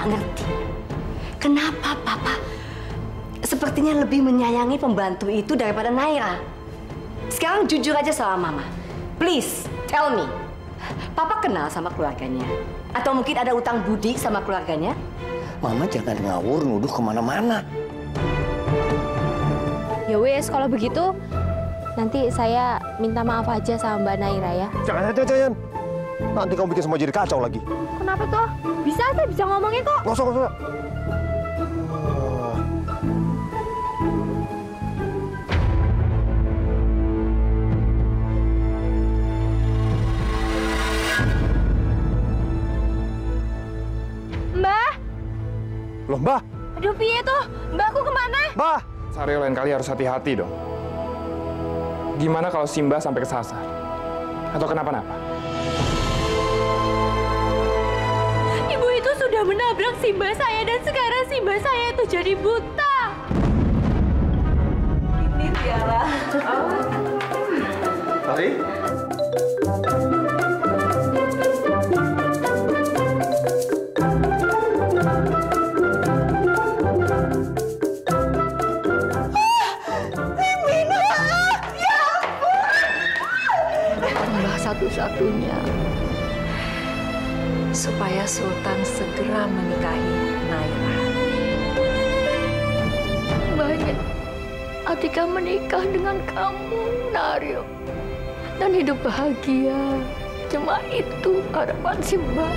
nggak ngerti. Kenapa Papa sepertinya lebih menyayangi pembantu itu daripada Naira? Sekarang jujur aja sama Mama. Please, tell me. Papa kenal sama keluarganya? Atau mungkin ada utang budi sama keluarganya? Mama jangan ngawur nuduh kemana-mana. Ya wes, kalau begitu nanti saya minta maaf aja sama Mbak Naira ya. Jangan. Nanti kamu bikin semua jadi kacau lagi. Kenapa toh? Bisa, saya bisa ngomongnya kok. Nggak usah. Mbak! Loh, Mbak? Aduh, piye tuh? Mbakku kemana? Mbak! Sario, lain kali harus hati-hati dong. Gimana kalau Simba sampai kesasar? Atau kenapa-napa? Ibu itu sudah menabrak Simba saya dan sekarang Simba saya itu jadi buta. Ini Tiara. Tari? Satu-satunya supaya Sultan segera menikahi Naira. Baiknya Atika menikah dengan kamu, Nario, dan hidup bahagia. Cuma itu harapan Simba.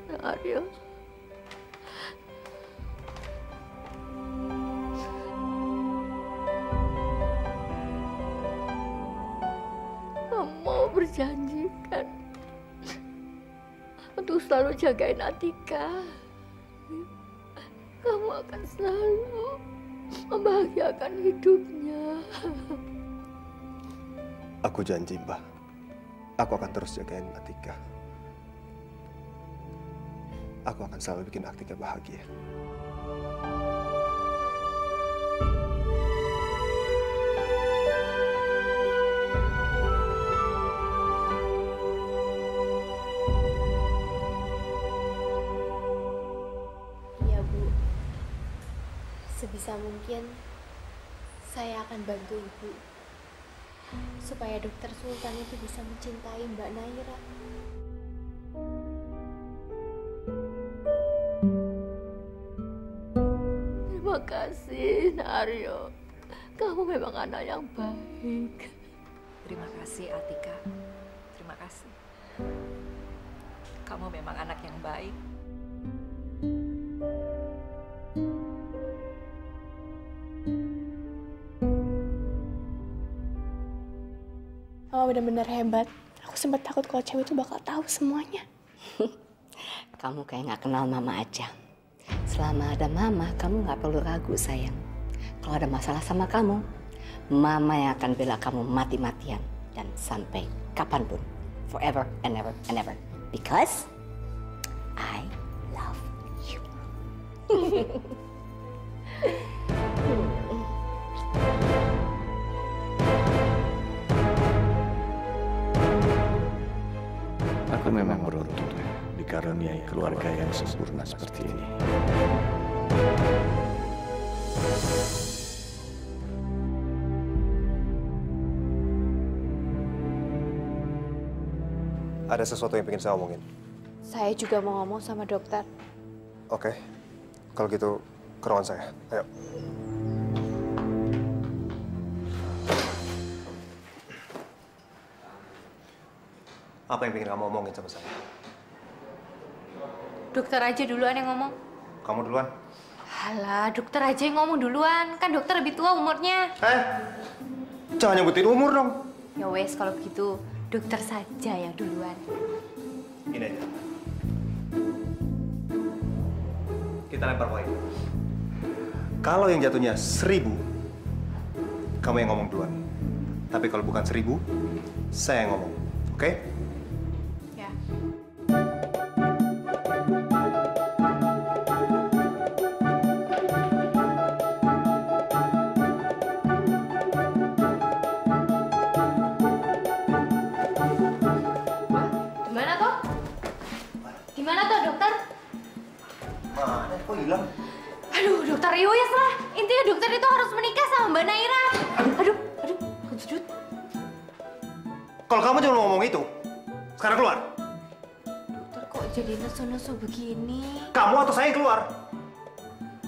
Nario. Mau berjanjikan untuk selalu jagain Atika. Kamu akan selalu membahagiakan hidupnya. Aku janji, Mbak. Aku akan terus jagain Atika. Aku akan selalu bikin Atika bahagia. Sebisa mungkin saya akan bantu Ibu supaya Dokter Sultan itu bisa mencintai Mbak Naira. Terima kasih, Nario. Kamu memang anak yang baik. Terima kasih, Atika. Terima kasih. Kamu memang anak yang baik. Mama benar-benar hebat. Aku sempat takut kalau cewek itu bakal tahu semuanya. Kamu kayak nggak kenal Mama aja. Selama ada Mama, kamu nggak perlu ragu, sayang. Kalau ada masalah sama kamu, Mama yang akan bela kamu mati-matian. Dan sampai kapanpun. Forever and ever and ever. Because I love you. Aku memang beruntung dikaruniai keluarga yang sempurna seperti ini. Ada sesuatu yang ingin saya omongin. Saya juga mau ngomong sama dokter. Oke. Kalau gitu, ke ruangan saya. Ayo. Apa yang ingin kamu omongin sama saya? Dokter aja duluan yang ngomong. Kamu duluan. Alah, dokter aja yang ngomong duluan. Kan dokter lebih tua umurnya. Jangan nyebutin umur dong. Ya wes, kalau begitu dokter saja yang duluan. Ini aja. Kita lempar poin. Kalau yang jatuhnya 1000, kamu yang ngomong duluan. Tapi kalau bukan 1000, saya yang ngomong. Oke? Ya. kok hilang? Aduh, dokter Iwis lah. Intinya dokter itu harus menikah sama Mbak Naira. Aduh, Jut. Kalau kamu cuma ngomong itu, sekarang keluar. Dokter kok jadi nesu-nesu begini? Kamu atau saya yang keluar?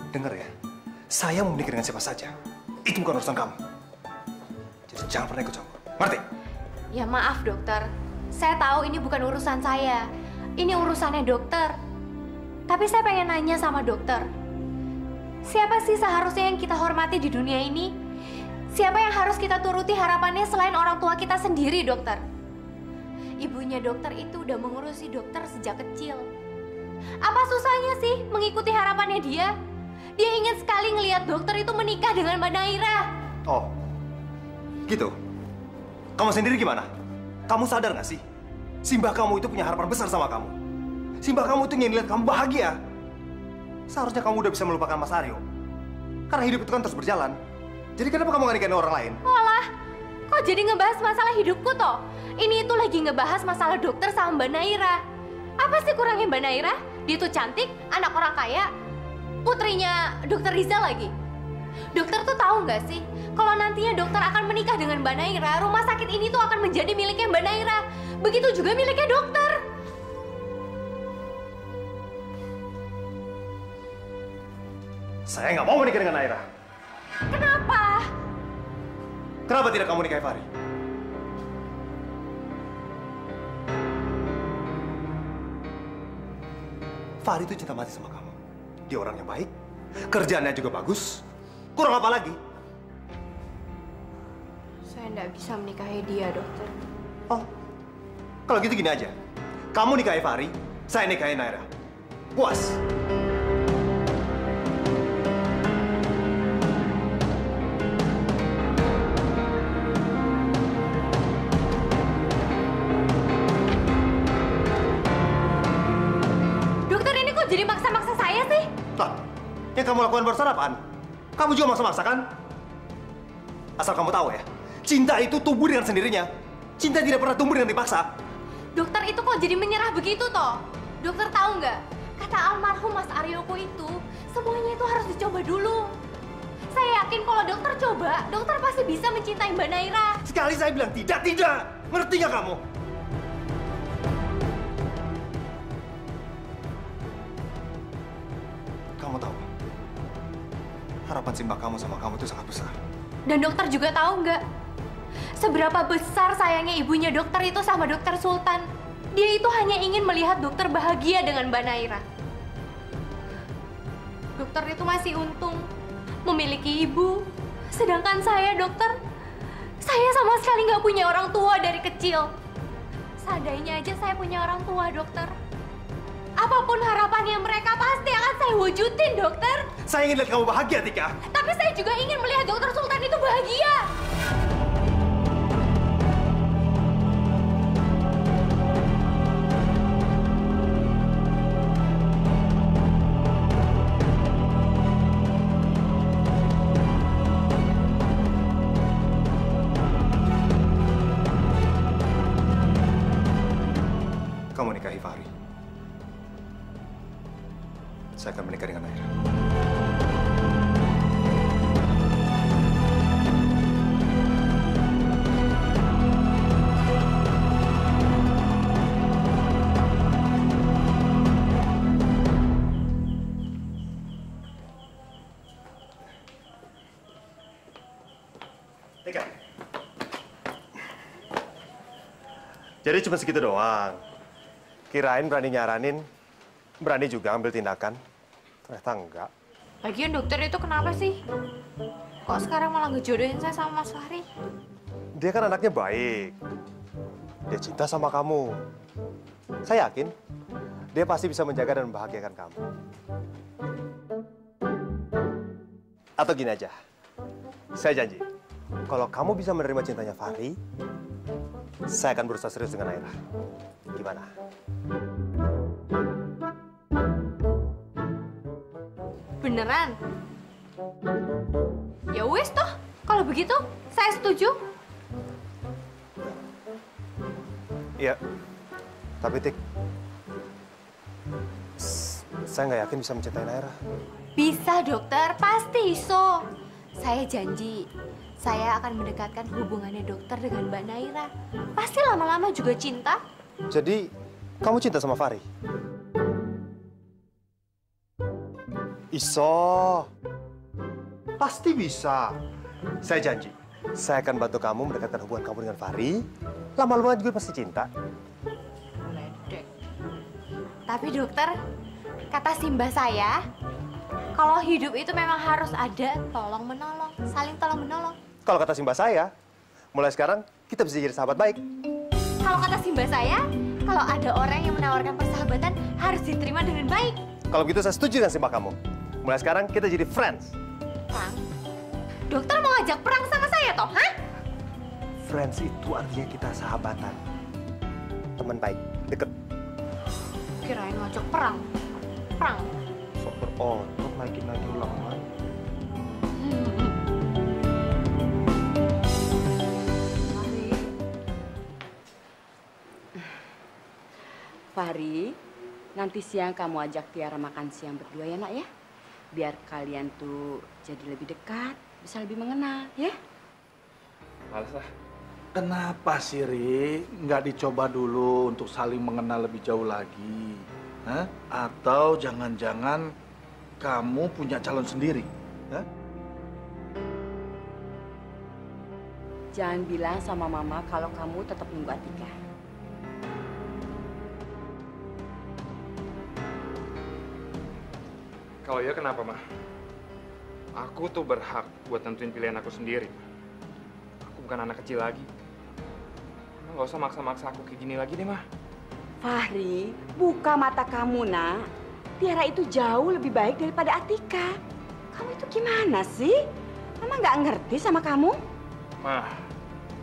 Dengar ya, saya mau menikah dengan siapa saja. Itu bukan urusan kamu. Jadi jangan pernah ikut campur. Ngerti? Ya maaf dokter, saya tahu ini bukan urusan saya. Ini urusannya dokter. Tapi saya pengen nanya sama dokter. Siapa sih seharusnya yang kita hormati di dunia ini? Siapa yang harus kita turuti harapannya selain orang tua kita sendiri, dokter? Ibunya dokter itu udah mengurusi dokter sejak kecil. Apa susahnya sih mengikuti harapannya dia? Dia ingin sekali ngelihat dokter itu menikah dengan Mbak Naira. Oh, gitu. Kamu sendiri gimana? Kamu sadar nggak sih? Simbah kamu itu punya harapan besar sama kamu. Simbah kamu itu ingin lihat kamu bahagia. Seharusnya kamu udah bisa melupakan Mas Aryo. Karena hidup itu kan terus berjalan. Jadi kenapa kamu nggak nikahin orang lain? Walah, kok jadi ngebahas masalah hidupku toh? Ini itu lagi ngebahas masalah dokter sama Mbak Naira. Apa sih kurangnya Mbak Naira? Dia tuh cantik, anak orang kaya, putrinya dokter Rizal lagi. Dokter tuh tahu nggak sih, kalau nantinya dokter akan menikah dengan Mbak Naira, rumah sakit ini tuh akan menjadi miliknya Mbak Naira. Begitu juga miliknya dokter. Saya nggak mau menikah dengan Naira. Kenapa? Kenapa tidak kamu nikahi Fahri? Fahri itu cinta mati sama kamu. Dia orangnya baik, kerjaannya juga bagus. Kurang apa lagi? Saya nggak bisa menikahi dia, dokter. Oh, kalau gitu gini aja. Kamu nikahi Fahri, saya nikahi Naira. Puas? Jadi maksa-maksa saya sih? Lah, yang kamu lakukan barusan apaan? Kamu juga maksa-maksa kan? Asal kamu tahu ya, cinta itu tumbuh dengan sendirinya. Cinta tidak pernah tumbuh dengan dipaksa. Dokter itu kok jadi menyerah begitu toh? Dokter tahu nggak? Kata almarhum Mas Aryoko itu, semuanya itu harus dicoba dulu. Saya yakin kalau dokter coba, dokter pasti bisa mencintai Mbak Naira. Sekali saya bilang tidak. Ngerti nggak kamu? Kamu tahu, harapan Simbah kamu sama kamu itu sangat besar. Dan dokter juga tahu nggak? Seberapa besar sayangnya ibunya dokter itu sama dokter Sultan. Dia itu hanya ingin melihat dokter bahagia dengan Mbak Naira. Dokter itu masih untung memiliki ibu. Sedangkan saya, dokter, saya sama sekali nggak punya orang tua dari kecil. Seandainya aja saya punya orang tua, dokter. Apapun harapannya mereka pasti akan saya wujudin, dokter. Saya ingin lihat kamu bahagia, Tika. Tapi saya juga ingin melihat dokter Sultan itu bahagia. Kamu nikahi Fahri. Saya akan menikah dengan Naira. Tika. Jadi cuma segitu doang. Kirain berani nyaranin, berani juga ambil tindakan. Ternyata enggak. Lagian dokter itu kenapa sih? Kok sekarang malah ngejodohin saya sama Mas Fahri? Dia kan anaknya baik. Dia cinta sama kamu. Saya yakin dia pasti bisa menjaga dan membahagiakan kamu. Atau gini aja, saya janji, kalau kamu bisa menerima cintanya Fahri, saya akan berusaha serius dengan Naira. Gimana? Beneran? Ya wes toh, kalau begitu saya setuju. Iya, tapi Tik, Saya nggak yakin bisa mencintai Naira. Bisa, dokter. Pasti iso. Saya janji, saya akan mendekatkan hubungannya dokter dengan Mbak Naira. Pasti lama-lama juga cinta. Jadi, kamu cinta sama Fahri? Iso. Pasti bisa. Saya janji. Saya akan bantu kamu mendekatkan hubungan kamu dengan Fahri. Lama-lama juga pasti cinta. Ledek. Tapi dokter, kata Simba saya, kalau hidup itu memang harus ada tolong-menolong, saling tolong-menolong. Kalau kata Simba saya, mulai sekarang kita bisa jadi sahabat baik. Kalau kata Simba saya, kalau ada orang yang menawarkan persahabatan harus diterima dengan baik. Kalau begitu saya setuju dengan Simba kamu. Mulai sekarang kita jadi friends. Perang? Dokter mau ngajak perang sama saya toh, hah? Friends itu artinya kita sahabatan. Teman baik, deket. Kirain ngajak perang. Perang. Sok berotot, naikin ulangan. Fahri, nanti siang kamu ajak Tiara makan siang berdua ya nak ya. Biar kalian tuh jadi lebih dekat, bisa lebih mengenal ya. Males lah. Kenapa sih, Ri? Nggak dicoba dulu untuk saling mengenal lebih jauh lagi? Hah? Atau jangan-jangan kamu punya calon sendiri? Hah? Jangan bilang sama mama kalau kamu tetap nunggu Atika. Kalau iya kenapa, Ma? Aku tuh berhak buat nentuin pilihan aku sendiri. Aku bukan anak kecil lagi. Ma, nggak usah maksa-maksa aku kayak gini lagi deh, Ma. Fahri, buka mata kamu, nak. Tiara itu jauh lebih baik daripada Atika. Kamu itu gimana sih? Mama nggak ngerti sama kamu? Ma,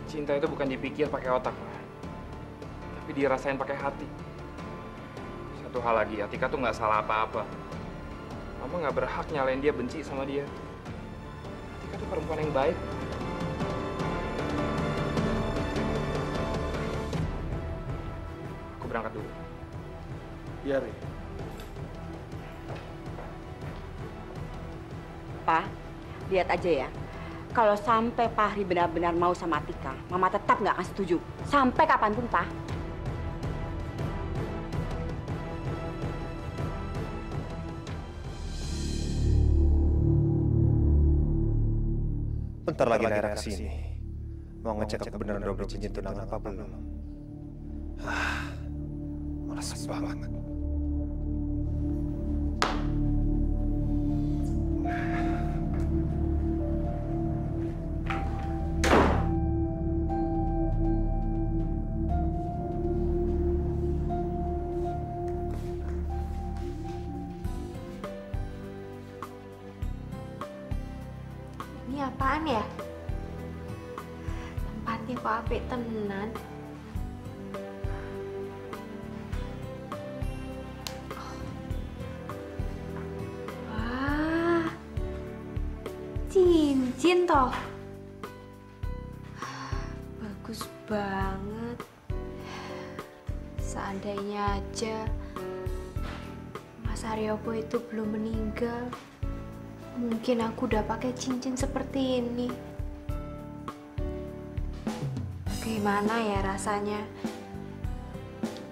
cinta itu bukan dipikir pakai otak, Ma. Tapi dirasain pakai hati. Satu hal lagi, Atika tuh nggak salah apa-apa. Mama nggak berhak nyalain dia benci sama dia. Atika tuh perempuan yang baik. Aku berangkat dulu. Iya, Ri. Pak, lihat aja ya. Kalau sampai Fahri benar-benar mau sama Atika, Mama tetap nggak akan setuju. Sampai kapanpun, Pak. Bentar lagi Naira kesini. Mau ngecek aku beneran udah beli cincin tunangan apa belum. Males banget. Ini apaan ya? Tempatnya kok apik tenan. Wah, cincin toh. Bagus banget. Seandainya aja Mas Aryopo itu belum meninggal, mungkin aku udah pakai cincin seperti ini. Bagaimana ya rasanya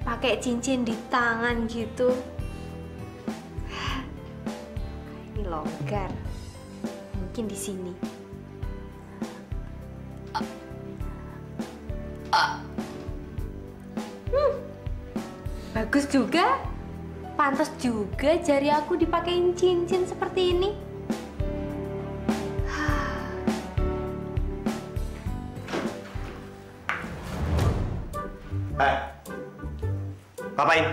pakai cincin di tangan gitu? Ini longgar. Mungkin di sini. Bagus juga. Pantas juga jari aku dipakein cincin seperti ini. Ngapain?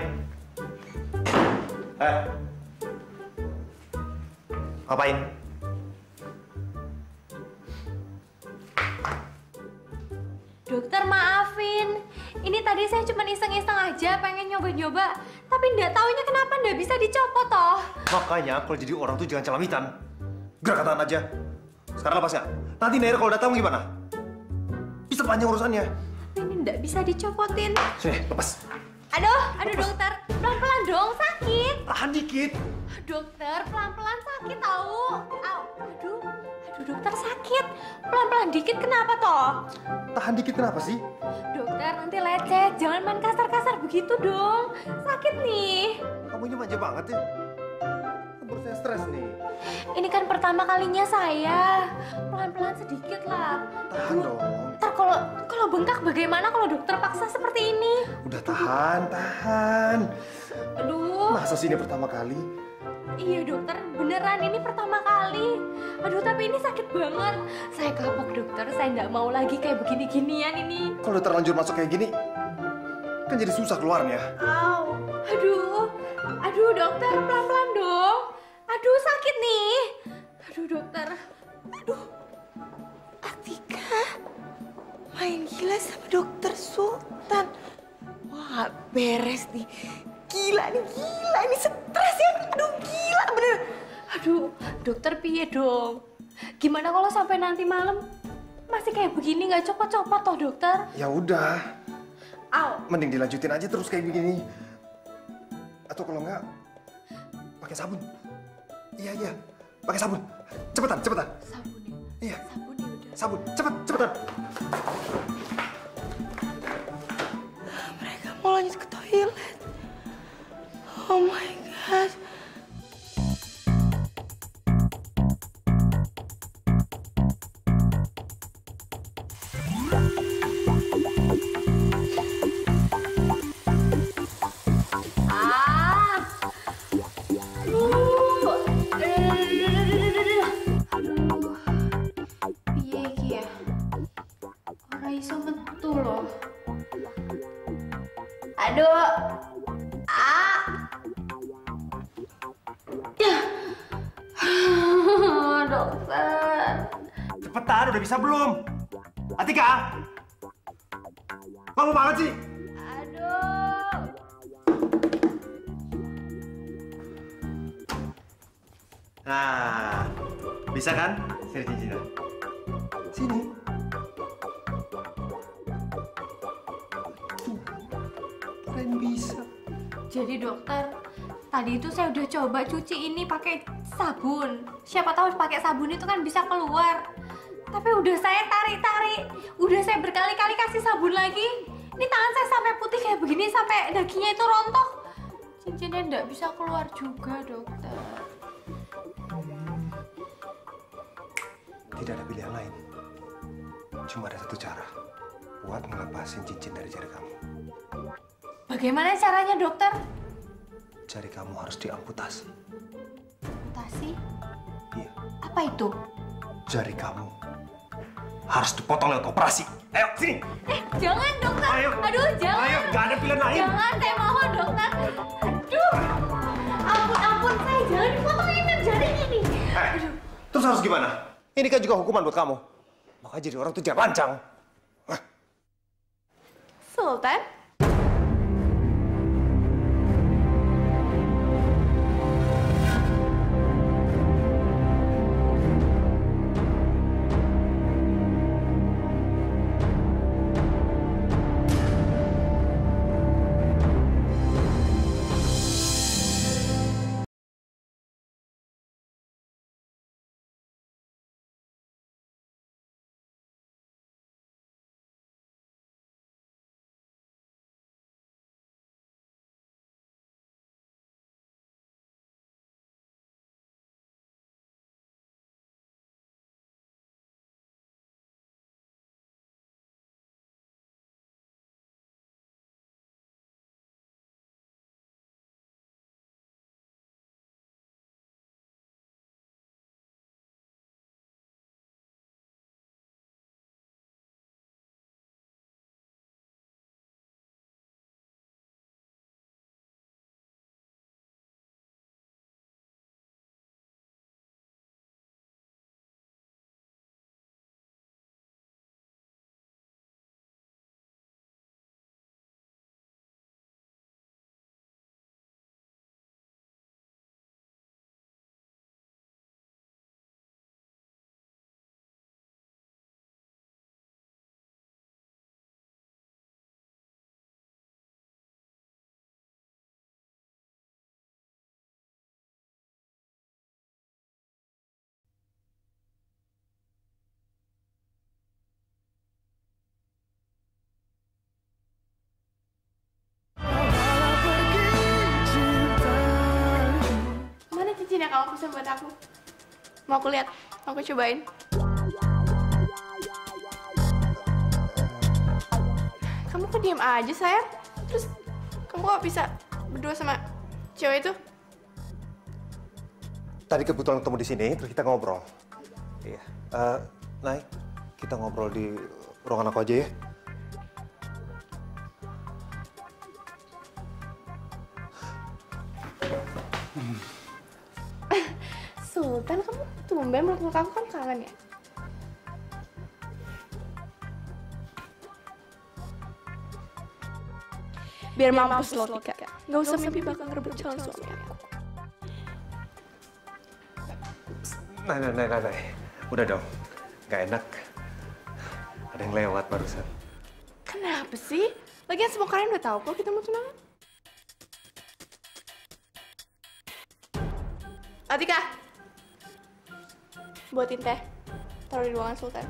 Ngapain? Dokter, maafin. Ini tadi saya cuma iseng-iseng aja pengen nyoba-nyoba. Tapi nggak taunya kenapa nggak bisa dicopot toh. Makanya kalau jadi orang tuh jangan celamitan. Gerak tangan aja. Sekarang lepas nggak? Nanti Naira kalau datang gimana? Bisa panjang urusannya. Ini nggak bisa dicopotin. Sini, lepas. Aduh dokter. Pelan-pelan dong, sakit. Tahan dikit. Dokter, pelan-pelan sakit tahu. Au, aduh dokter sakit. Pelan-pelan dikit kenapa toh? Tahan dikit kenapa sih? Dokter nanti lecet, jangan main kasar-kasar begitu dong. Sakit nih. Kamu ini manja banget ya. Keburu saya stres nih. Ini kan pertama kalinya saya. Pelan-pelan sedikit lah. Tahan dong. Ntar kalau bengkak bagaimana kalau dokter paksa seperti ini? Udah tahan. Aduh. Masa sih ini pertama kali? Iya dokter, beneran ini pertama kali. Aduh tapi ini sakit banget. Saya kapok dokter, saya nggak mau lagi kayak begini-ginian ini. Kalau udah terlanjur masuk kayak gini, kan jadi susah keluarnya. Au, aduh dokter pelan-pelan dong. Aduh sakit nih. Aduh dokter. Aduh, Atika main gila sama dokter Sultan. Wah, beres nih. Gila ini stres ya. Aduh, gila bener. Aduh, dokter piye dong? Gimana kalau sampai nanti malam masih kayak begini nggak copot-copot toh dokter? Ya udah, Au. mending dilanjutin aja terus kayak begini. Atau kalau enggak, pakai sabun. Iya, pakai sabun. Cepetan. Sabun ya? Iya. Sabun ya udah. Sabun, cepetan. Mereka mau lanjut ke toilet. Oh my God. Piye iki ya? Ora iso metu loh. Aduh. Dokter. Cepetan, udah bisa belum? Atika! Lama banget sih? Aduh. Nah, bisa kan? Sini cincinnya. Sini. Tuh, keren bisa. Jadi dokter, tadi itu saya udah coba cuci ini pakai sabun. Siapa tahu pakai sabun itu kan bisa keluar. Tapi udah saya tarik-tarik, udah saya berkali-kali kasih sabun lagi. Ini tangan saya sampai putih kayak begini, sampai dagingnya itu rontok. Cincinnya nggak bisa keluar juga, dokter. Tidak ada pilihan lain. Cuma ada satu cara buat ngelepasin cincin dari jari kamu. Bagaimana caranya, dokter? Jari kamu harus diamputasi. Amputasi? Iya, Apa itu? jari kamu harus dipotong lewat operasi. Ayo, sini. Jangan, dokter. Ayo. Aduh, jangan. Ayo, nggak ada pilihan lain. Jangan, saya mohon, dokter. Aduh. Ampun, saya jangan dipotongin kan jari ini. Terus harus gimana? Ini kan juga hukuman buat kamu. Makanya jadi orang tuh jangan lancang. Sultan? tolong pesen buat aku. Mau aku lihat, mau aku cobain. Kamu kok diem aja, sayang? Terus kamu kok bisa berdua sama cewek itu? Tadi kebetulan ketemu di sini, terus kita ngobrol. Iya. Nay, kita ngobrol di ruangan aku aja ya. Sultan, kamu tumben meluk aku, kan kangen ya? Biar mampus lo, Tika. Nggak usah mimpi bakal ngerebut calon suami aku. Nay. Udah dong. Gak enak. Ada yang lewat barusan. Kenapa sih? Lagian semua kalian udah tahu kok kita mau tunangan. Atika! Buatin teh. Taruh di ruangan Sultan.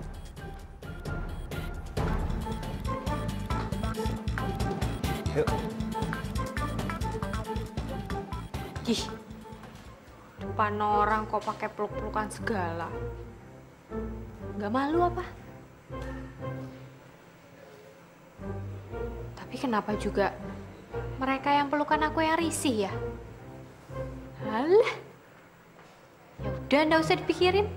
Yuk. Ih, depan orang kok pakai peluk-pelukan segala. Nggak malu apa? Tapi kenapa juga mereka yang pelukan aku yang risih ya? Halah. Ya udah, nggak usah dipikirin.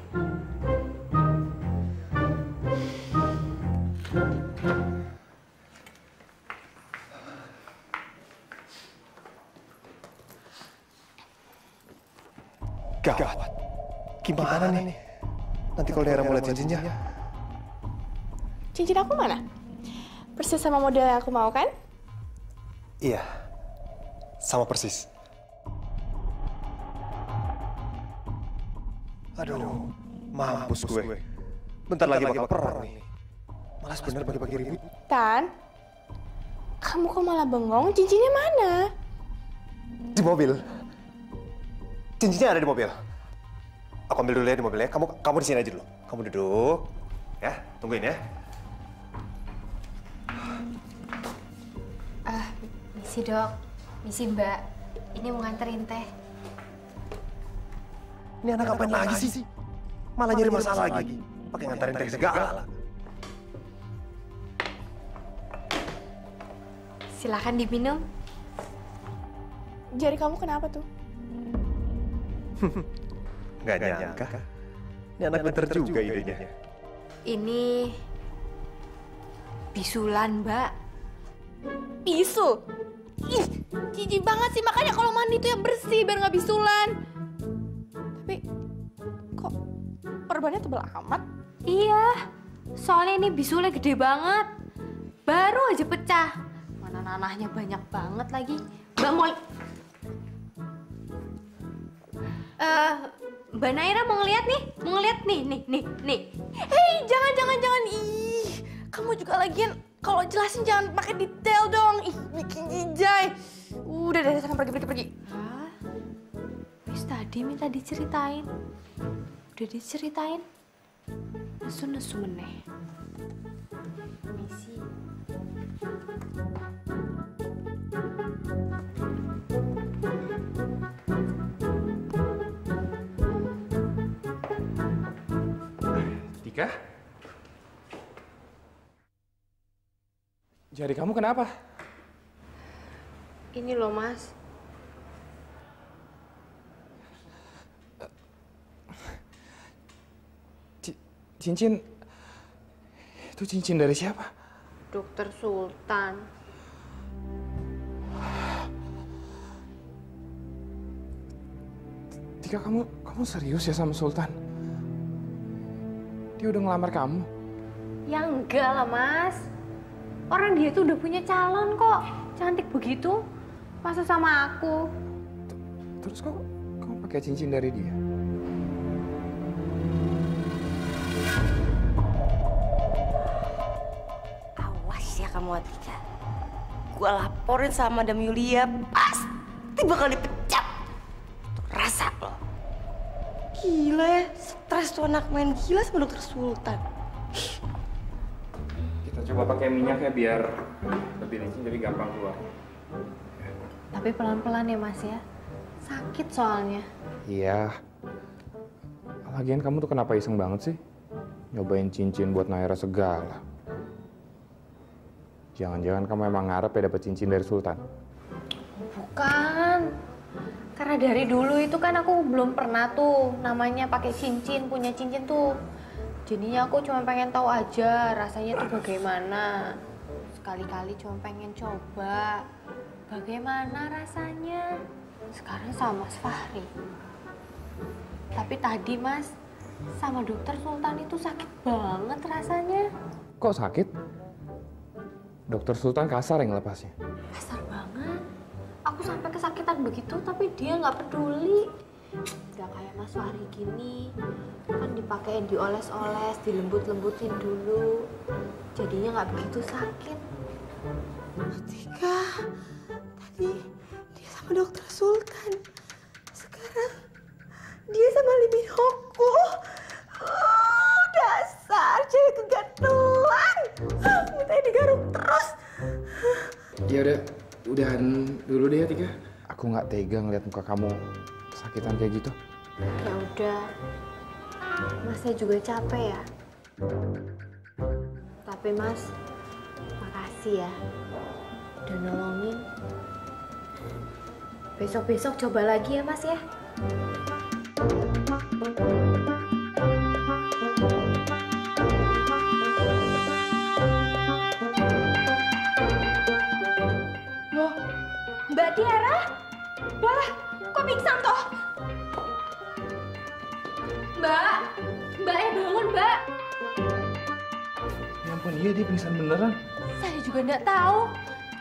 Gawat. Gimana nih? Nanti kalau daerah mulai cincinnya. Cincin aku mana? Persis sama model yang aku mau kan? Iya. Sama persis. Aduh, mampus gue. Bentar lagi bakal perang nih. Malas bener bagi-bagi ribut. Tan, kamu kok malah bengong? Cincinnya mana? Di mobil. Cincinnya ada di mobil. Aku ambil dulu ya di mobilnya. Kamu di sini aja dulu. Kamu duduk. Ya, tungguin ya. Misi dok, misi mbak. Ini mau nganterin teh. Ini anak ngapain lagi sih? Malah nyari masalah lagi. Pakai nganterin teh segala. Silakan diminum. Jari kamu kenapa tuh? Nggak nyangka. Ini anak pinter juga idenya. Ini bisulan, Mbak. Bisul? Ih, jijik banget sih. Makanya kalau mandi tuh yang bersih biar nggak bisulan. Tapi kok perbannya tebal amat? Iya, soalnya ini bisulnya gede banget. Baru aja pecah. Mana nanahnya banyak banget lagi. Mbak mau... Mbak Naira mau ngeliat nih? Mau ngeliat nih. Hei, jangan. Ih, kamu juga lagian kalau jelasin jangan pakai detail dong. Ih, bikin jijai. Udah deh, sana pergi. Hah? Wis tadi minta diceritain. Udah diceritain. Nesu meneh. Misi. Tika? Jari kamu kenapa? Ini loh, Mas. Cincin? Itu cincin dari siapa? Dokter Sultan. Tika, kamu serius ya sama Sultan? Dia udah ngelamar kamu? Ya enggak lah, Mas. Orang dia tuh udah punya calon kok. Cantik begitu. Masa sama aku? Terus kok kamu pakai cincin dari dia? Awas ya kamu, Atika. Gua laporin sama Madam Yulia, pasti bakal dipecat. Rasa lo. Gila ya, stres tuh anak main gila sama Dokter Sultan. Kita coba pakai minyak ya biar lebih licin jadi gampang keluar. Tapi pelan-pelan ya, Mas ya. Sakit soalnya. Iya. Lagian kamu tuh kenapa iseng banget sih? Nyobain cincin buat Naira segala. Jangan-jangan kamu emang ngarep ya dapet cincin dari Sultan? Bukan. Karena dari dulu itu kan aku belum pernah tuh namanya pakai cincin, punya cincin tuh. Jadinya aku cuma pengen tahu aja rasanya tuh bagaimana. Sekali-kali cuma pengen coba bagaimana rasanya. Sekarang sama Mas Fahri. Tapi tadi Mas, sama dokter Sultan itu sakit banget rasanya. Kok sakit? Dokter Sultan kasar yang ngelepasnya? Kasar banget. Aku sampai kesakitan begitu, tapi dia nggak peduli. Nggak kayak Mas Fahri gini, kan dipakein dioles-oles, dilembut-lembutin dulu. Jadinya nggak begitu sakit. Atika, tadi dia sama dokter Sultan. Sekarang dia sama Limin Hoko. Oh, dasar cewek kegatelan. Minta digaruk terus. Ya udahan dulu deh ya Tika. Aku nggak tega ngeliat muka kamu kesakitan kayak gitu. Ya udah, Masnya juga capek ya. Tapi Mas, makasih ya udah nolongin. Besok-besok coba lagi ya Mas ya. Loh, Mbak Tiara? Wah, kok pingsan toh? Mbak ya bangun Mbak. Ya ampun, iya dia pingsan beneran. Saya juga nggak tahu.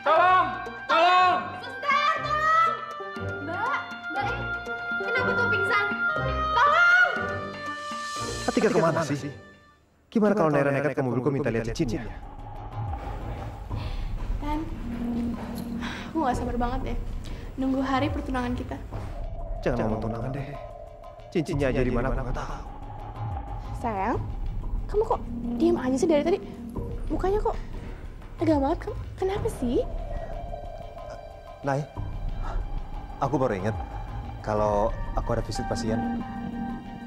Tolong! Tolong! Suster, tolong! Mbak kenapa tuh pingsan? Tolong! Atika kemana sih? Gimana kalau Naira nekat ke mobilku minta lihat cincinnya? Dan aku nggak sabar banget deh nunggu hari pertunangan kita. Jangan ngomong tunangan deh. Cincinnya aja di mana aku nggak tahu. Sayang, kamu kok diem aja sih dari tadi? Mukanya kok tegang banget kamu. Kenapa sih? Nay, aku baru ingat kalau aku ada visit pasien.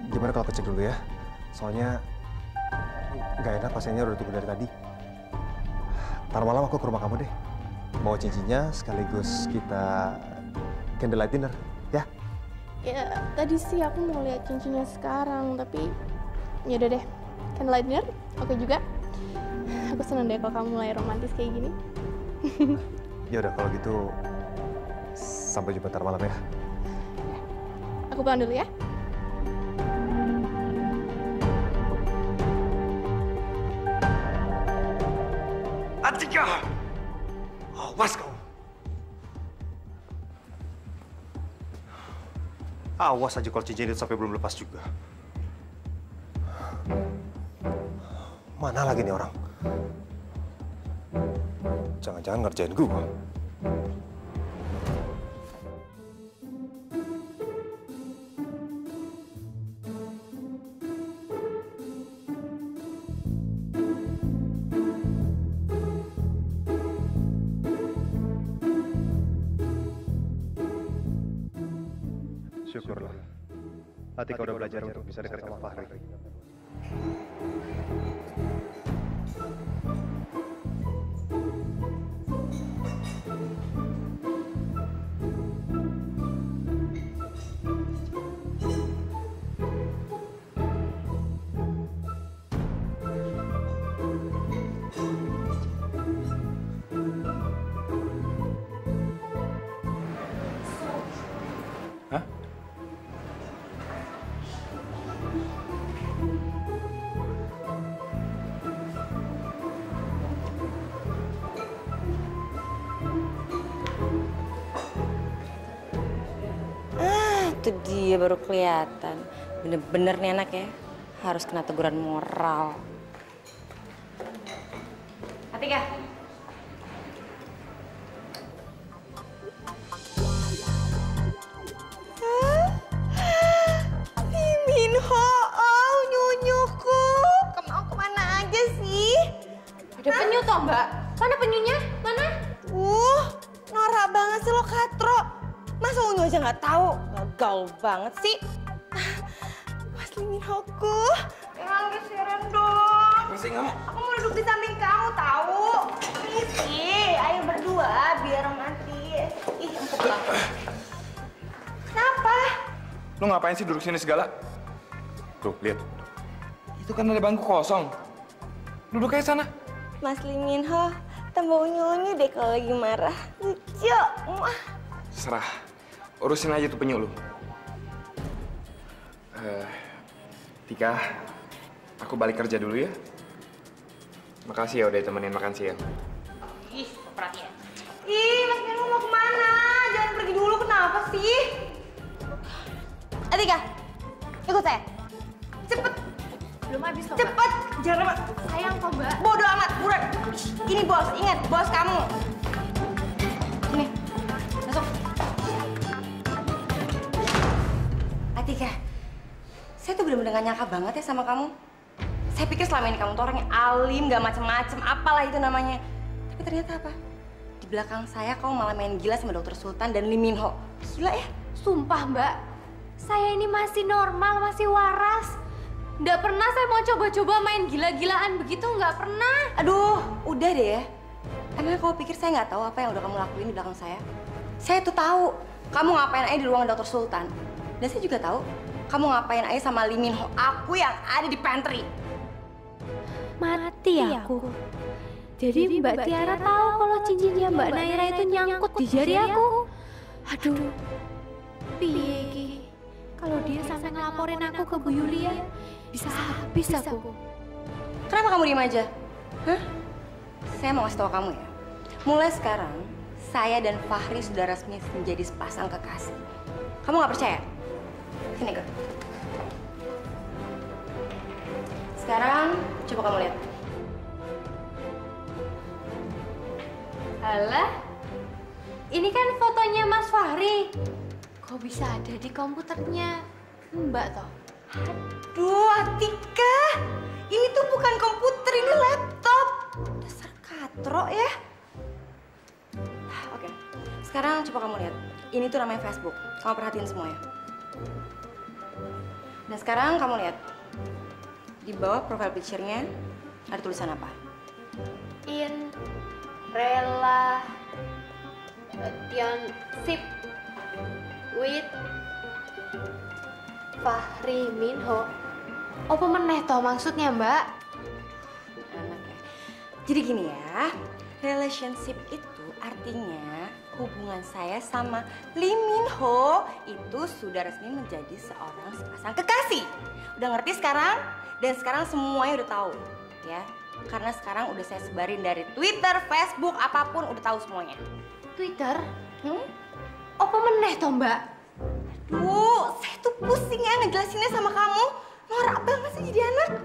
Gimana kalau aku cek dulu ya? Soalnya nggak enak pasiennya udah tunggu dari tadi. Ntar malam aku ke rumah kamu deh. Bawa cincinnya sekaligus kita candlelight dinner, ya? Ya, tadi sih aku mau lihat cincinnya sekarang, tapi ya udah deh. Candlelight dinner, oke juga. Aku senang deh kalau kamu mulai romantis kayak gini. Ya udah kalau gitu sampai jumpa ntar malam ya. Aku pulang dulu ya. Atika! Awas kamu! Awas aja kalau cincin itu sampai belum lepas juga. Mana lagi nih orang? Jangan-jangan ngerjain gua. Syukurlah. Atika udah belajar untuk bisa dekat sama Fahri. Itu dia baru kelihatan. Bener-bener nih anak ya, harus kena teguran moral. Atika. Minho, oh nyunyuku. Kamu kemana aja sih? Ada penyu toh Mbak? Mana penyunya? Mana? Norak banget sih lo katro. Masa Unyu aja nggak tahu? Gaul banget sih. Mas Liminhoku, jangan geseran dong. Masih nggak mau? Aku mau duduk di samping kamu tahu. Ih, ayo berdua biar romantis. Ih, empuk banget. Kenapa? Lu ngapain sih duduk sini segala? Tuh, lihat. Itu kan ada bangku kosong. Duduk aja sana. Mas Liminho, tambah unyu-unyu deh kalau lagi marah. Lucu. Muah. Serah. Urusin aja tuh penyu lu. Tika, aku balik kerja dulu ya. Makasih ya udah temenin makan siang. Ih, perhatian. Ih, Mas Liminho mau kemana? Jangan pergi dulu, kenapa sih? Atika, ikut saya. Cepet. Belum habis kok, Mbak. Cepet. Jangan lama. Sayang kok, Mbak. Bodoh amat, buruan. Ini bos, ingat, bos kamu. Sini, masuk. Atika, saya tuh bener-bener gak nyangka banget ya sama kamu. Saya pikir selama ini kamu tuh orangnya alim, gak macem-macem, apalah itu namanya. Tapi ternyata apa? Di belakang saya kamu malah main gila sama Dr. Sultan dan Liminho. Gila ya? Sumpah, Mbak. Saya ini masih normal, masih waras. Nggak pernah saya mau coba-coba main gila-gilaan begitu, nggak pernah. Aduh, udah deh ya. Emang kamu pikir saya nggak tahu apa yang udah kamu lakuin di belakang saya? Saya tuh tahu kamu ngapain aja di ruangan Dr. Sultan. Dan saya juga tahu kamu ngapain aja sama Liminho aku yang ada di pantry. Mati aku. Jadi Mbak Tiara tahu kalau cincinnya Mbak Naira itu nyangkut di jari aku. Aduh, piye iki? Kalau dia sampai ngelaporin aku ke Bu Yulia, bisa habis aku. Kenapa kamu diem aja? Hah? Saya mau kasih tahu kamu ya. Mulai sekarang, saya dan Fahri sudah resmi menjadi sepasang kekasih. Kamu nggak percaya? Sini, Kak. Sekarang, coba kamu lihat. Alah, ini kan fotonya Mas Fahri. Kok bisa ada di komputernya Mbak toh? Aduh, Atika. Ini tuh bukan komputer, ini laptop. Dasar katro ya. Oke, sekarang coba kamu lihat. Ini tuh namanya Facebook. Kamu perhatiin semua ya. Dan sekarang kamu lihat. Di bawah profile picture-nya ada tulisan apa? In relationship with Fahri Minho. Apa meneh toh maksudnya, Mbak? Anak ya. Jadi gini ya, relationship itu artinya hubungan saya sama Liminho itu sudah resmi menjadi seorang sepasang kekasih. Udah ngerti sekarang? Dan sekarang semuanya udah tahu, ya. Karena sekarang udah saya sebarin dari Twitter, Facebook, apapun udah tahu semuanya. Twitter? Apa meneh toh, Mbak? Duh, saya tuh pusing ya ngejelasinnya sama kamu. Norak banget sih jadi anak.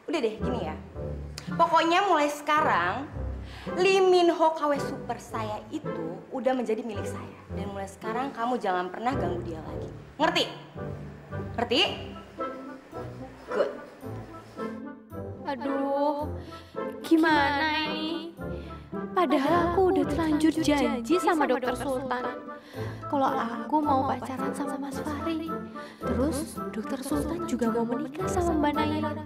Udah deh, gini ya. Pokoknya mulai sekarang, Liminho KW Super saya itu udah menjadi milik saya. Dan mulai sekarang kamu jangan pernah ganggu dia lagi. Ngerti? Ngerti? Good. Aduh, gimana ini? Padahal aku udah terlanjur janji sama Dokter Sultan kalau aku mau pacaran sama Mas Fahri. Terus Dokter Sultan juga mau menikah sama Mbak Naira.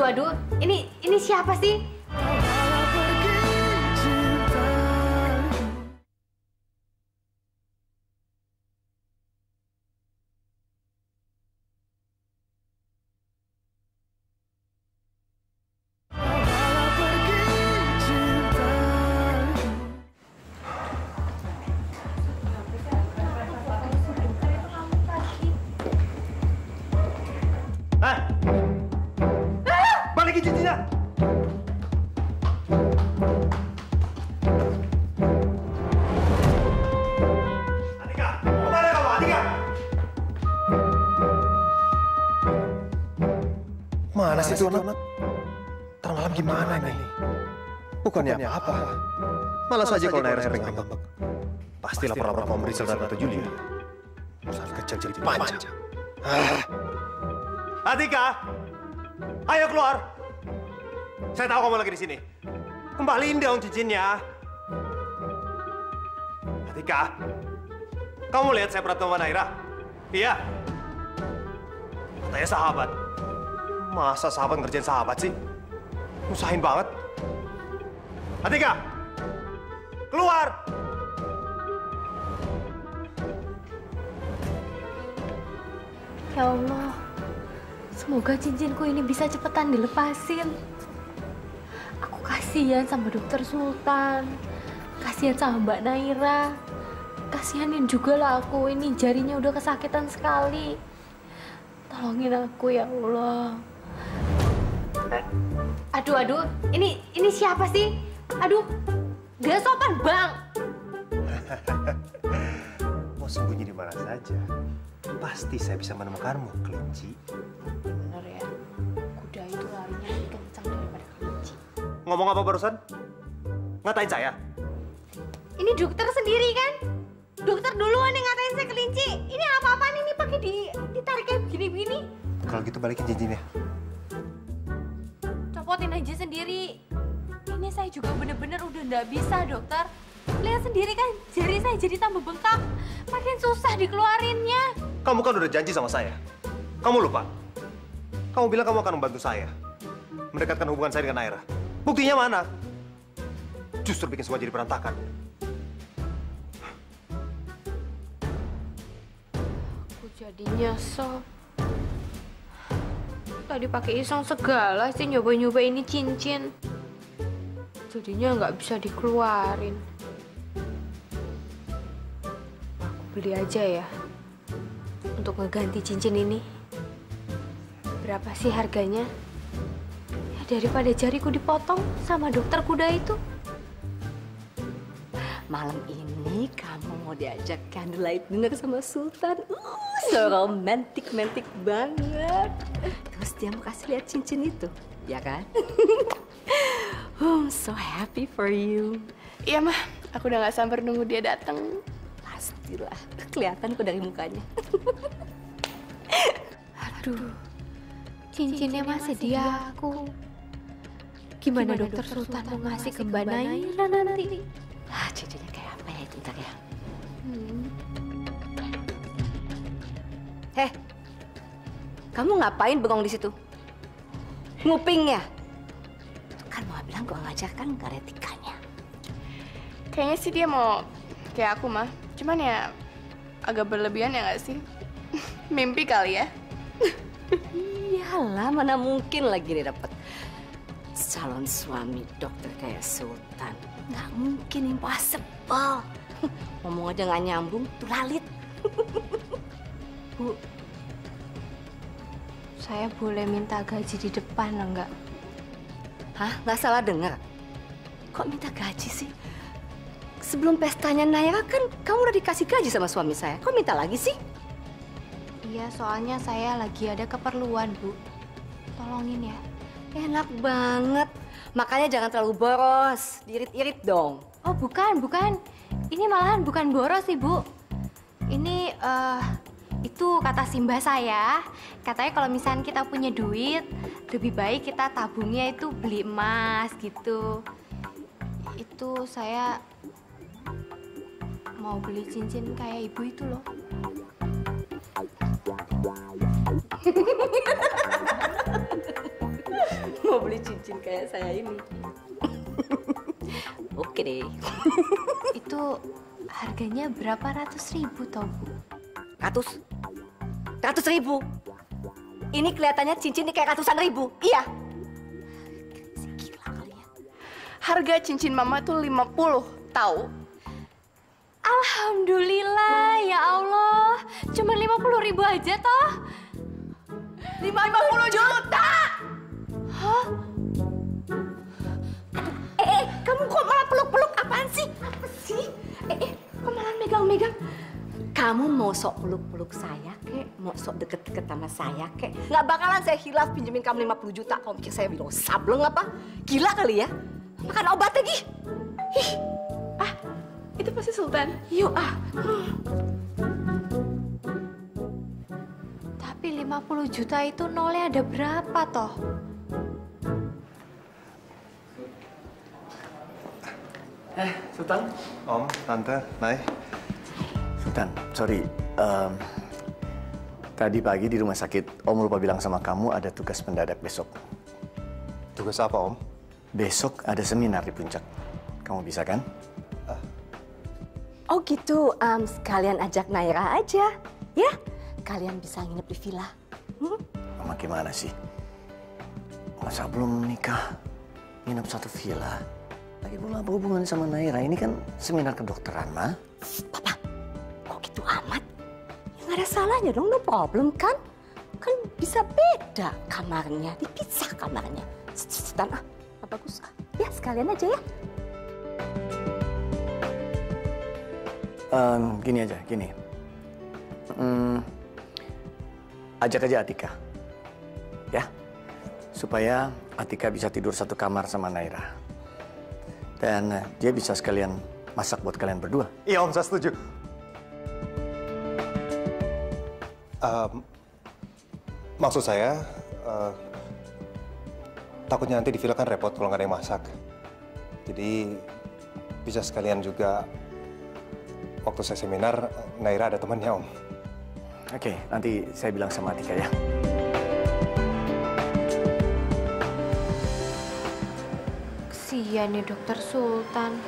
Aduh, ini siapa sih? Balikin cincinnya! Atika, kemana kamu, Atika? Mana sih itu anak? Ntar malam gimana ini? Bukannya apa-apa. Malah saja kalau Naira sampai ngambek. Pasti lapor-lapor Om Rizal dan Tante Julia. Urusan kecil jadi panjang. Atika! Ayo keluar! Saya tahu kamu lagi di sini. Kembaliin dong cincinnya. Atika, kamu lihat saya berantem sama Naira? Iya. Katanya sahabat. Masa sahabat ngerjain sahabat sih? Musahin banget. Atika, keluar! Ya Allah, semoga cincinku ini bisa cepetan dilepasin. Aku kasihan sama Dokter Sultan, kasihan sama Mbak Naira, kasihanin juga lah aku, ini jarinya udah kesakitan sekali. Tolongin aku ya Allah. Aduh, ini siapa sih? Aduh, gak sopan bang. Mau sembunyi di mana saja, pasti saya bisa menemukanmu, kelinci. Bener ya, kuda itu larinya lebih kencang daripada kelinci. Ngomong apa barusan? Ngatain saya? Ini dokter sendiri kan? Dokter duluan yang ngatain saya kelinci. Ini apa-apaan ini pakai ditarik kayak begini-begini? Kalau gitu balikin cincinnya. Copotin aja sendiri. Ini saya juga bener-bener udah nggak bisa, dokter. Lihat sendiri kan, jari saya jadi tambah bengkak. Makin susah dikeluarinnya. Kamu kan udah janji sama saya. Kamu lupa? Kamu bilang kamu akan membantu saya mendekatkan hubungan saya dengan Naira. Buktinya mana? Justru bikin semua jadi berantakan. Aku jadi nyesel. Tadi pakai iseng segala sih nyoba-nyoba ini cincin. Jadinya nggak bisa dikeluarin. Aku beli aja ya untuk ngeganti cincin ini. Berapa sih harganya? Ya daripada jariku dipotong sama dokter kuda itu. Malam ini kamu mau diajak candlelight dinner sama Sultan. So romantic banget. Terus dia mau kasih lihat cincin itu, ya kan? So happy for you. Iya mah, aku udah gak sabar nunggu dia datang. Pastilah, kelihatan kok dari mukanya. Aduh, cincinnya masih dia aku. Gimana dokter Sultan mau ngasih ke Mbak Naira nanti? Ah, cincinnya kayak apa ya itu ntar ya? Heh, kamu ngapain bengong di situ? Nguping ya? Kan mau bilang gua ngajarkan gak ada etikanya. Kayaknya sih dia mau kayak aku mah. Cuman ya agak berlebihan ya gak sih? Mimpi kali ya? Iyalah, mana mungkin lagi dia dapat calon suami dokter kayak Sultan. Nggak mungkin, impossible. Ngomong aja nggak nyambung, tuh lalit. Bu, saya boleh minta gaji di depan enggak? Hah? Nggak salah dengar? Kok minta gaji sih? Sebelum pestanya Naira kan kamu udah dikasih gaji sama suami saya. Kok minta lagi sih? Iya, soalnya saya lagi ada keperluan, Bu. Tolongin ya. Enak banget. Makanya jangan terlalu boros. Diirit-irit dong. Oh, bukan. Ini malahan bukan boros sih, Bu. Ini, itu kata Simba saya. Katanya kalau misalnya kita punya duit, lebih baik kita tabungnya itu beli emas gitu. Itu saya mau beli cincin kayak ibu itu loh. Mau beli cincin kayak saya ini. Oke deh. Itu harganya berapa ratus ribu toh, Bu? Ratus ribu? Ini kelihatannya cincin kayak ratusan ribu. Iya. Gila kali ya. Harga cincin mama tuh 50, tahu? Alhamdulillah, ya Allah. Cuma 50.000 aja toh. 50 juta! Hah? Kamu kok malah peluk-peluk? Apaan sih? Apa sih? Kok malah megang-megang? Kamu mau sok peluk-peluk saya, kek? Mau sok deket-deket sama saya, kek? Nggak bakalan saya hilaf pinjemin kamu 50 juta. Kamu pikir saya bilang sableng apa? Gila kali ya? Makan obat lagi. Ih. Itu pasti Sultan. Yuk Tapi 50 juta itu nolnya ada berapa toh? Sultan? Om, Tante, Nay. Sultan, sorry. Tadi pagi di rumah sakit, Om lupa bilang sama kamu ada tugas mendadak besok. Tugas apa, Om? Besok ada seminar di Puncak. Kamu bisa kan? Oh gitu, sekalian ajak Naira aja, ya? Kalian bisa nginep di villa. Mama gimana sih? Masa belum menikah, nginep satu villa? Lagi pula berhubungan sama Naira, ini kan seminar kedokteran, Ma. Papa, kok gitu amat? Ya nggak ada salahnya dong, no problem kan? Kan bisa beda kamarnya, dipisah kamarnya. Setan bagus. Ya sekalian aja ya. Gini aja, gini. Ajak aja Atika. Ya, supaya Atika bisa tidur satu kamar sama Naira. Dan dia bisa sekalian masak buat kalian berdua. Iya, Om, saya setuju. Maksud saya, takutnya nanti di villa kan repot kalau nggak ada yang masak. Jadi, bisa sekalian juga waktu saya seminar, Naira ada temannya, Om. Oke, nanti saya bilang sama Atika ya. Kesian nih Dokter Sultan.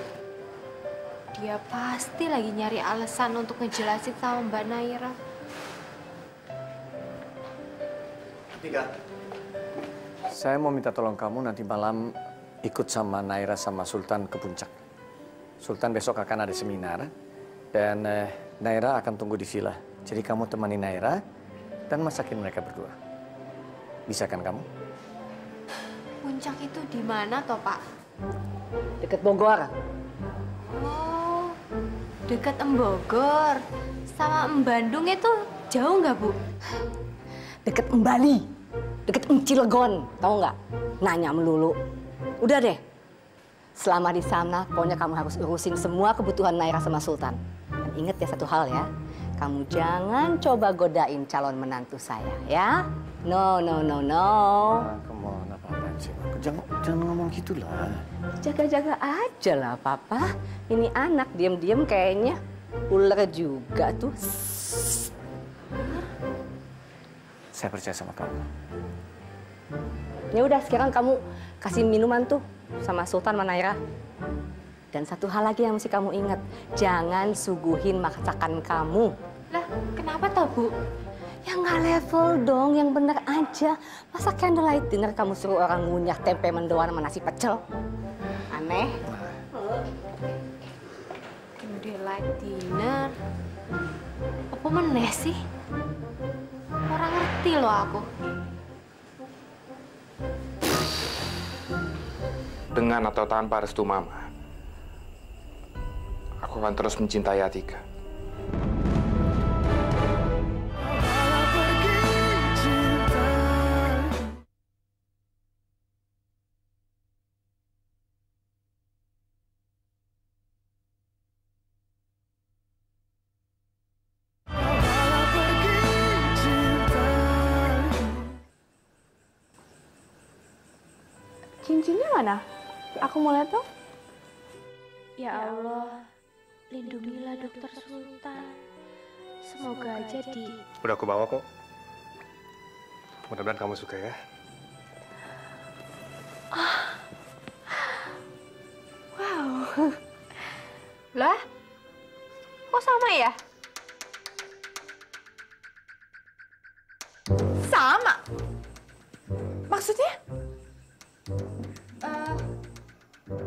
Dia pasti lagi nyari alasan untuk ngejelasin sama Mbak Naira. Atika, saya mau minta tolong kamu nanti malam ikut sama Naira sama Sultan ke Puncak. Sultan besok akan ada seminar dan Naira akan tunggu di villa. Jadi kamu temani Naira dan masakin mereka berdua. Bisa kan kamu? Puncak itu di mana toh, Pak? Deket Bogor. Oh, deket Bogor. Sama Bandung itu jauh nggak, Bu? Deket Bali. Deket Cilegon. Tahu nggak? Nanya melulu. Udah deh. Selama di sana, pokoknya kamu harus urusin semua kebutuhan Naira sama Sultan. Dan ingat ya satu hal ya. Kamu jangan coba godain calon menantu saya, ya? No, no, no, no. Come on, apa-apaan sih? Jangan ngomong gitu lah. Jaga-jaga aja lah, Papa. Ini anak diam-diam kayaknya ular juga tuh. Saya percaya sama kamu. Ya udah, sekarang kamu kasih minuman tuh sama Sultan sama Naira. Dan satu hal lagi yang mesti kamu ingat, jangan suguhin masakan kamu. Lah, kenapa toh, Bu? Ya nggak level dong, yang bener aja. Masa candlelight dinner kamu suruh orang ngunyah tempe mendoan sama nasi pecel? Aneh. Candlelight dinner? Apa meneh sih? Orang ngerti loh aku. Dengan atau tanpa restu Mama, aku akan terus mencintai Atika. Cincinnya mana? Aku mau lihat dong. Ya Allah, lindungilah Dokter Sultan. Semoga aja di... Udah aku bawa kok. Mudah-mudahan kamu suka ya. Wow. Lah? Kok sama ya? Sama? Maksudnya?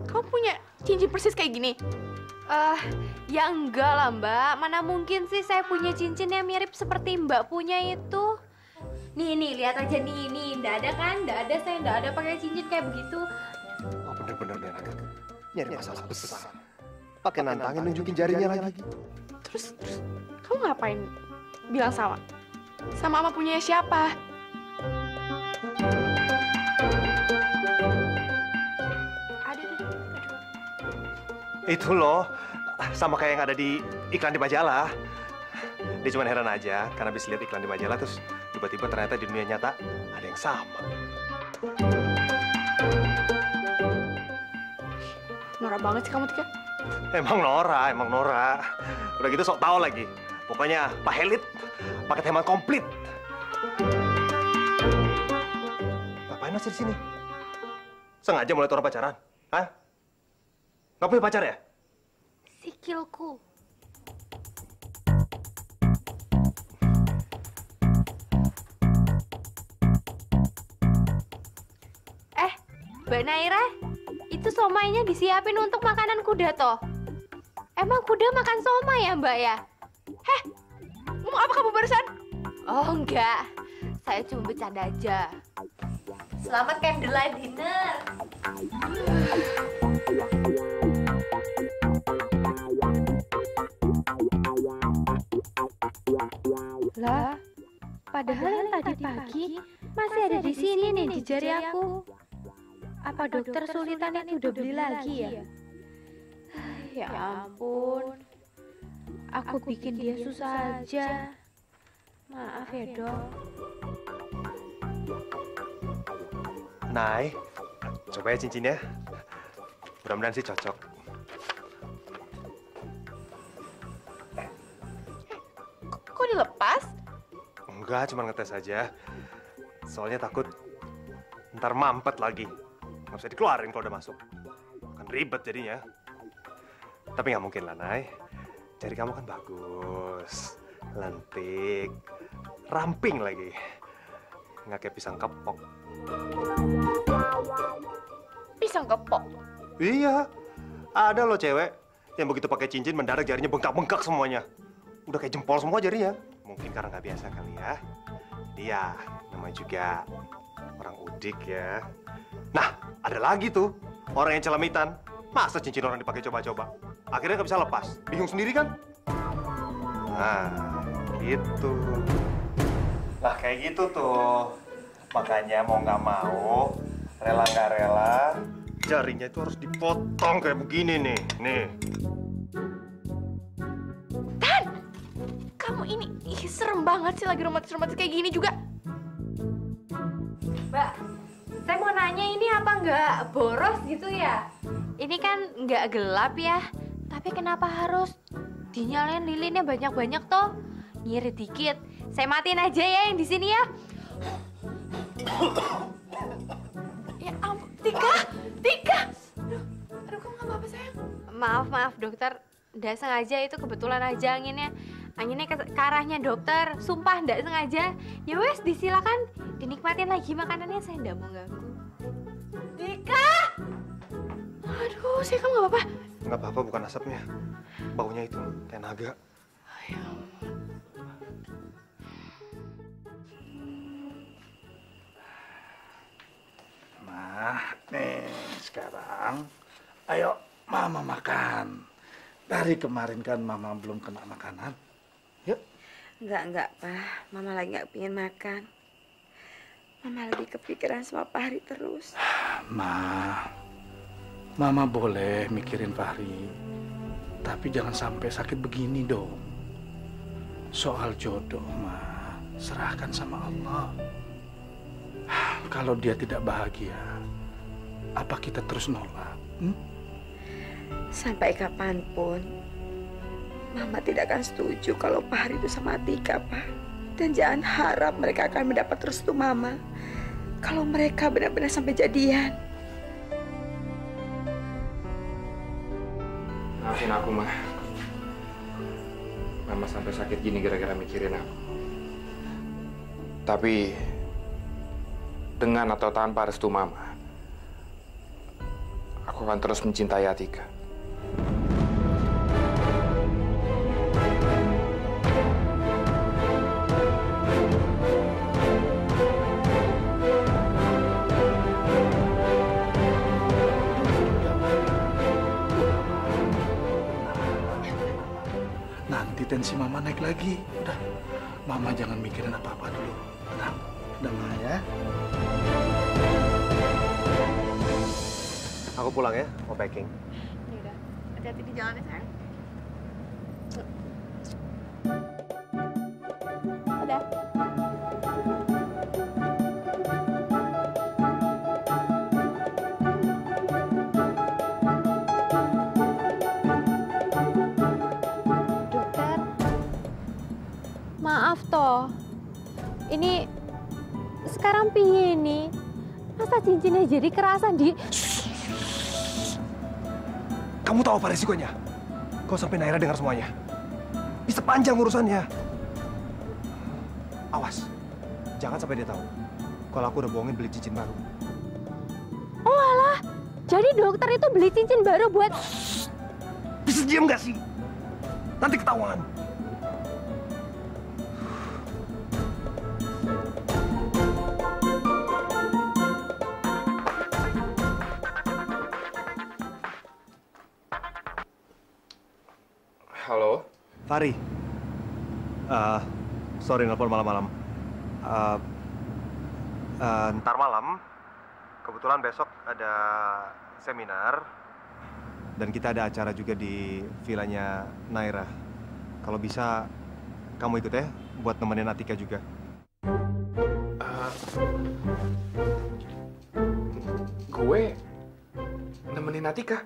Kamu punya cincin persis kayak gini? Ya enggak lah, Mbak. Mana mungkin sih saya punya cincin yang mirip seperti Mbak punya itu. Nih, lihat aja nih. Nggak ada kan? Saya nggak ada pakai cincin kayak begitu. Oh, bener-bener deh, Naga. Nyari masalah besar. Pakai nantangin nunjukin jarinya lagi. Terus kamu ngapain bilang sama? Sama ama punya siapa? Itu loh, sama kayak yang ada di iklan di majalah. Dia cuma heran aja, karena habis lihat iklan di majalah, terus tiba-tiba ternyata di dunia nyata ada yang sama. Norak banget sih kamu, Tika. Emang Nora, emang Nora. Udah gitu sok tahu lagi. Pokoknya Pak Helit, paket hemat komplit. Ngapain masih di sini? Sengaja mulai orang pacaran? Hah? Nggak punya pacar ya? Sikilku. Mbak Naira, itu somainya disiapin untuk makanan kuda toh? Emang kuda makan somai ya Mbak ya? Heh, ngomong apa kamu barusan? Oh enggak, saya cuma bercanda aja. Selamat candlelight dinner. Lah, padahal yang tadi pagi masih ada di sini nih di jari aku. Apa dokter Sulitan itu udah beli lagi ya? Ya ampun, aku bikin dia susah aja. Maaf ya dok. Nay, coba ya cincinnya. Mudah-mudahan sih cocok. Kok dilepas? Enggak, cuma ngetes aja. Soalnya takut ntar mampet lagi. Nggak bisa dikeluarin kalau udah masuk. Kan ribet jadinya. Tapi nggak mungkin lah, Nay. Jari kamu kan bagus, lentik, ramping lagi. Nggak kayak pisang kepok. Pisang kepok? Iya, ada loh cewek yang begitu pakai cincin mendadak jarinya bengkak-bengkak semuanya. Udah kayak jempol semua jarinya. Mungkin karena nggak biasa kali ya. Dia namanya juga orang udik ya. Nah, ada lagi tuh orang yang celamitan. Masa cincin orang dipakai coba-coba? Akhirnya nggak bisa lepas. Bingung sendiri kan? Nah, gitu. Nah, kayak gitu tuh. Makanya mau nggak mau, rela nggak rela, jarinya itu harus dipotong kayak begini nih. Nih. Tan! Kamu ini serem banget sih lagi romantis-romantis kayak gini juga. Mbak, saya mau nanya ini apa nggak boros gitu ya? Ini kan nggak gelap ya, tapi kenapa harus dinyalain lilinnya banyak-banyak toh? Ngirit dikit, saya matiin aja ya yang di sini ya. Ya ampun, Tika! Tika! Aduh, kamu nggak apa-apa sayang? Maaf dokter, nggak sengaja itu kebetulan aja anginnya. Anginnya ke arahnya dokter, sumpah nggak sengaja. Ya wes, disilakan dinikmatin lagi makanannya, saya nggak mau ganggu. Tika! Aduh, saya kamu nggak apa-apa? Nggak apa-apa, bukan asapnya. Baunya itu, kayak naga. Ya Nah, nih sekarang, ayo Mama makan. Dari kemarin kan Mama belum kena makanan. Yuk. Enggak, Pak. Mama lagi nggak pengen makan. Mama lagi kepikiran sama Fahri terus. Mama boleh mikirin Fahri. Tapi jangan sampai sakit begini dong. Soal jodoh, Ma, serahkan sama Allah. Kalau dia tidak bahagia, apa kita terus nolak? Sampai kapanpun, Mama tidak akan setuju kalau Fahri itu sama Atika, Pak. Dan jangan harap mereka akan mendapat restu Mama kalau mereka benar-benar sampai jadian. Maafin aku, Ma. Mama sampai sakit gini gara-gara mikirin aku. Tapi dengan atau tanpa restu Mama, aku akan terus mencintai Atika. Nanti tensi Mama naik lagi. Udah, Mama jangan mikirin apa-apa dulu. Tenang, udah Ma ya. Aku pulang ya, mau packing. Yaudah, hati-hati di jalan ya sayang. Dadah. Ini sekarang piye ini? Masa cincinnya jadi kerasan di... Kamu tahu apa resikonya? Kalau sampai Naira dengar semuanya, bisa panjang urusannya. Awas, jangan sampai dia tahu kalau aku udah bohongin beli cincin baru. Oh alah, jadi dokter itu beli cincin baru buat... Bisa diam nggak sih? Nanti ketahuan. Halo? Fahri, sorry nelfon malam-malam. Ntar malam, kebetulan besok ada seminar, dan kita ada acara juga di villanya Naira. Kalau bisa, kamu ikut ya, buat nemenin Atika juga. Gue nemenin Atika?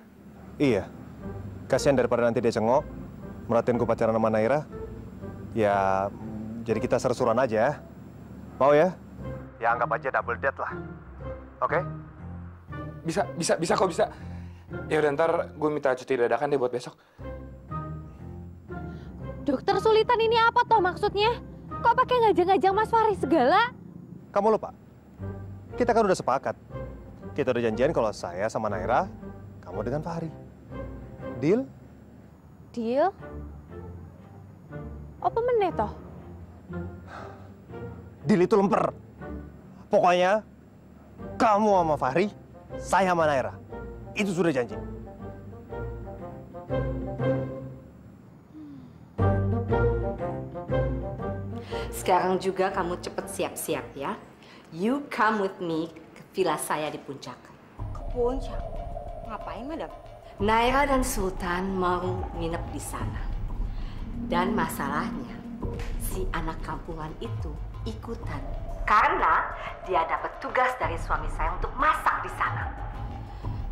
Iya, kasihan daripada nanti dia cengok. Merhatiinku pacaran sama Naira, ya jadi kita seru-seruan aja. Mau ya? Ya anggap aja double date lah. Oke? Bisa kok bisa. Ya udah ntar gue minta cuti dadakan deh buat besok. Dokter Sulitan ini apa toh maksudnya? Kok pakai ngajak-ngajak Mas Fahri segala? Kamu lupa? Kita kan udah sepakat. Kita udah janjian kalau saya sama Naira, kamu dengan Fahri. Deal? Deal? Apa meneh toh? Deal itu lemper. Pokoknya, kamu sama Fahri, saya sama Naira. Itu sudah janji. Sekarang juga kamu cepet siap-siap ya. You come with me ke villa saya di Puncak. Ke Puncak? Ngapain, Madam? Naira dan Sultan mau nginep di sana. Dan masalahnya, si anak kampungan itu ikutan. Karena dia dapat tugas dari suami saya untuk masak di sana.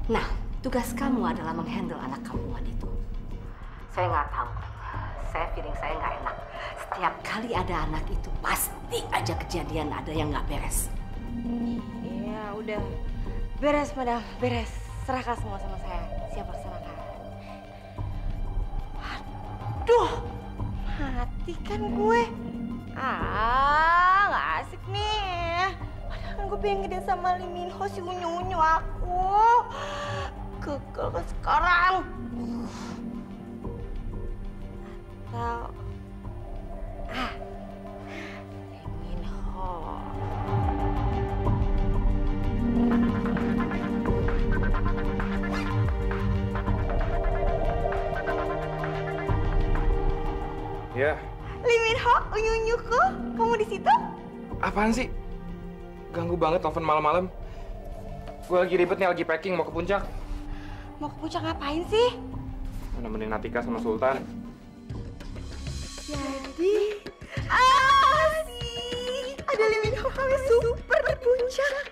Nah, tugas kamu adalah menghandle anak kampungan itu. Saya nggak tahu. Feeling saya nggak enak. Setiap kali ada anak itu, pasti aja kejadian ada yang nggak beres. Iya, udah. Beres, Madam. Beres. Serahkan semua sama saya. Siap laksanakan. Aduh, mati kan gue. Nggak asik nih. Padahal gue pengen gede sama Lee Min Ho, si unyu-unyu aku. Gagal kan sekarang. Atau... Lee Min Ho. Ya. Lee Min Ho, unyu-unyuku, kamu di situ? Apaan sih? Ganggu banget telepon malam-malam. Gue lagi ribet nih, lagi packing mau ke Puncak. Mau ke Puncak ngapain sih? Mau nemenin Atika sama Sultan. Jadi, sih, ada Lee Min Ho kami super di Puncak.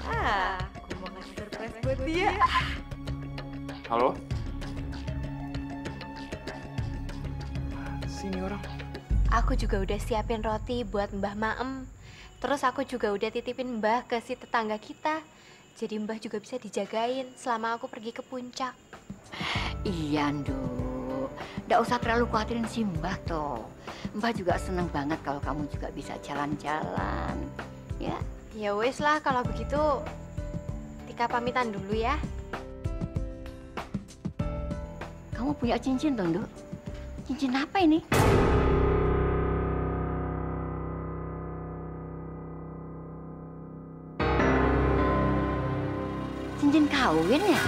Aku mau ngasih surprise buat dia. Halo? Sini orang. Aku juga udah siapin roti buat Mbah Maem. Terus aku juga udah titipin Mbah ke si tetangga kita. Jadi Mbah juga bisa dijagain selama aku pergi ke Puncak. Iya, Nduk. Nggak usah terlalu khawatirin si Mbah toh. Mbah juga seneng banget kalau kamu juga bisa jalan-jalan. Ya? Ya wes lah kalau begitu. Tika pamitan dulu ya. Kamu punya cincin toh, Nduk? Cincin apa ini? Cincin kawin ya?